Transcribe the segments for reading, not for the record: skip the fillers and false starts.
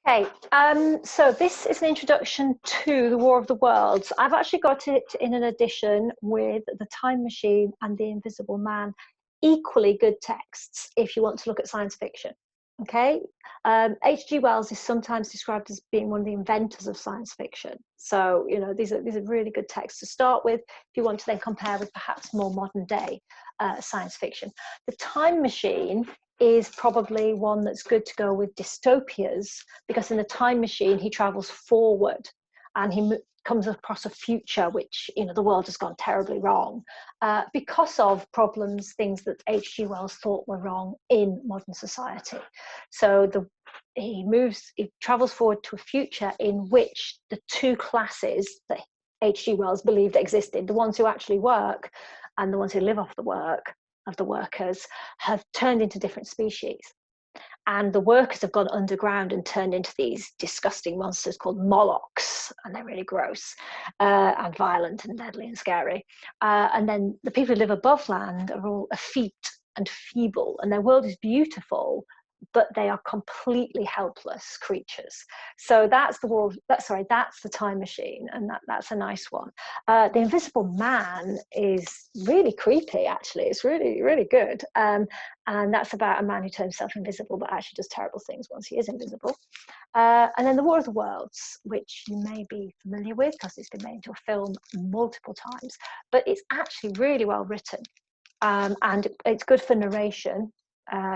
Okay, so this is an introduction to The War of the Worlds. I've actually got it in an edition with The Time Machine and The Invisible Man. Equally good texts if you want to look at science fiction. Okay, H.G. Wells is sometimes described as being one of the inventors of science fiction. So these are really good texts to start with if you want to then compare with perhaps more modern day science fiction. The Time Machine is probably one that's good to go with dystopias, because in the Time Machine he travels forward and he comes across a future which the world has gone terribly wrong because of things that H.G. Wells thought were wrong in modern society. So he travels forward to a future in which the two classes that H.G. Wells believed existed, the ones who actually work and the ones who live off the work of the workers, have turned into different species. And the workers have gone underground and turned into these disgusting monsters called Molochs, and they're really gross and violent and deadly and scary. And then the people who live above land are all effete and feeble, and their world is beautiful, but they are completely helpless creatures. So that's that's the Time Machine, and that's a nice one. The Invisible Man is really creepy, actually. It's really, really good. And that's about a man who turns himself invisible but actually does terrible things once he is invisible. And then The War of the Worlds, which you may be familiar with because it's been made into a film multiple times, but it's actually really well written. And it's good for narration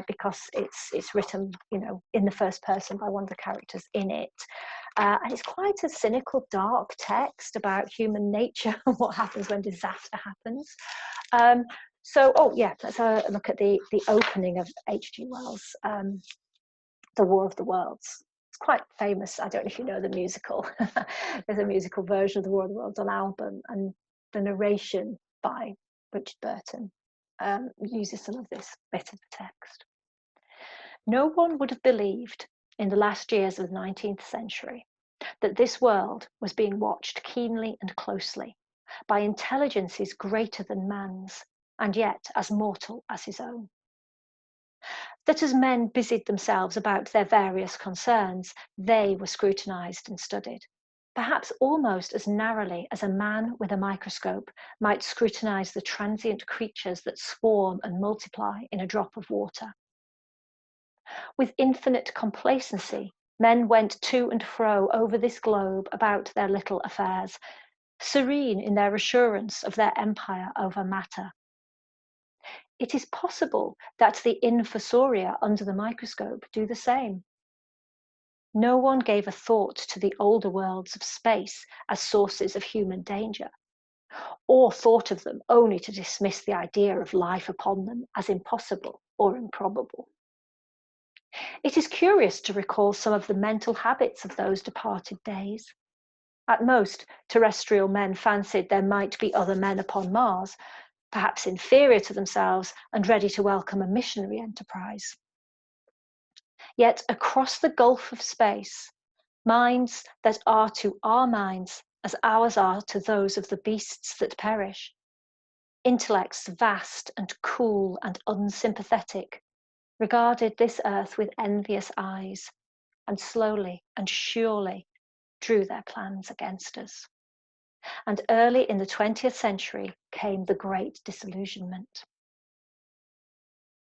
because it's written, in the first person by one of the characters in it. And it's quite a cynical, dark text about human nature and what happens when disaster happens. Let's have a look at the opening of H.G. Wells' The War of the Worlds. It's quite famous. I don't know if you know the musical. There's a musical version of The War of the Worlds on album, and the narration by Richard Burton uses some of this bit of the text. No one would have believed in the last years of the 19th century that this world was being watched keenly and closely by intelligences greater than man's, and yet as mortal as his own. That as men busied themselves about their various concerns, they were scrutinized and studied, perhaps almost as narrowly as a man with a microscope might scrutinize the transient creatures that swarm and multiply in a drop of water. With infinite complacency, men went to and fro over this globe about their little affairs, serene in their assurance of their empire over matter. It is possible that the infusoria under the microscope do the same. No one gave a thought to the older worlds of space as sources of human danger, or thought of them only to dismiss the idea of life upon them as impossible or improbable. It is curious to recall some of the mental habits of those departed days. At most, terrestrial men fancied there might be other men upon Mars, perhaps inferior to themselves and ready to welcome a missionary enterprise. Yet across the gulf of space, minds that are to our minds as ours are to those of the beasts that perish, intellects vast and cool and unsympathetic, regarded this earth with envious eyes, and slowly and surely drew their plans against us. And early in the 20th century came the Great Disillusionment.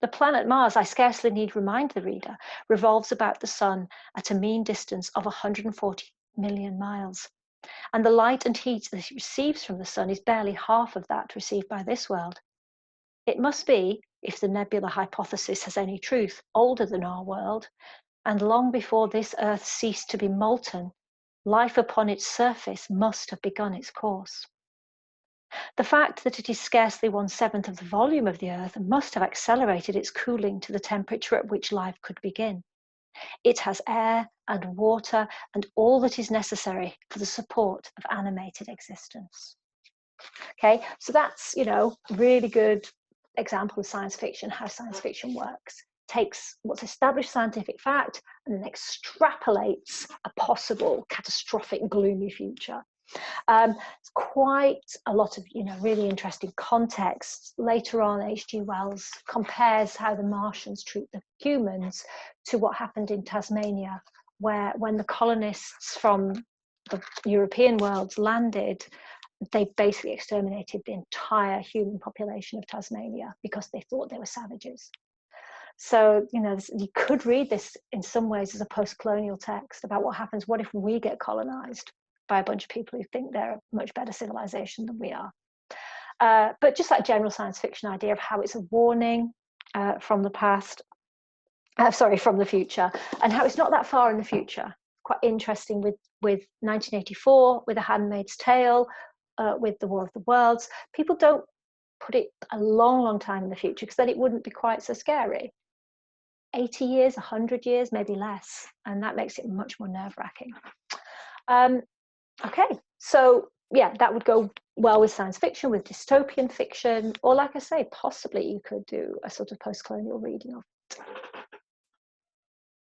The planet Mars, I scarcely need remind the reader, revolves about the sun at a mean distance of 140 million miles. And the light and heat that it receives from the sun is barely half of that received by this world. It must be, if the nebula hypothesis has any truth, older than our world, and long before this earth ceased to be molten, life upon its surface must have begun its course. The fact that it is scarcely 1/7 of the volume of the earth must have accelerated its cooling to the temperature at which life could begin. It has air and water and all that is necessary for the support of animated existence. Okay, so that's, really good example of science fiction, how science fiction works. Takes what's established scientific fact and then extrapolates a possible catastrophic, gloomy future. It's quite a lot of really interesting context. Later on, H.G. Wells compares how the Martians treat the humans to what happened in Tasmania where when the colonists from the European worlds landed, they basically exterminated the entire human population of Tasmania because they thought they were savages. So, you know, you could read this in some ways as a post-colonial text about what happens. What if we get colonized by a bunch of people who think they're a much better civilization than we are? But just that general science fiction idea of how it's a warning from the past, from the future, and how it's not that far in the future. Quite interesting with 1984, with A Handmaid's Tale, with The War of the Worlds. People don't put it a long time in the future because then it wouldn't be quite so scary. 80 years, 100 years, maybe less, and that makes it much more nerve-wracking. Okay, so yeah, that would go well with science fiction, with dystopian fiction, or like I say, possibly you could do a sort of post-colonial reading of it.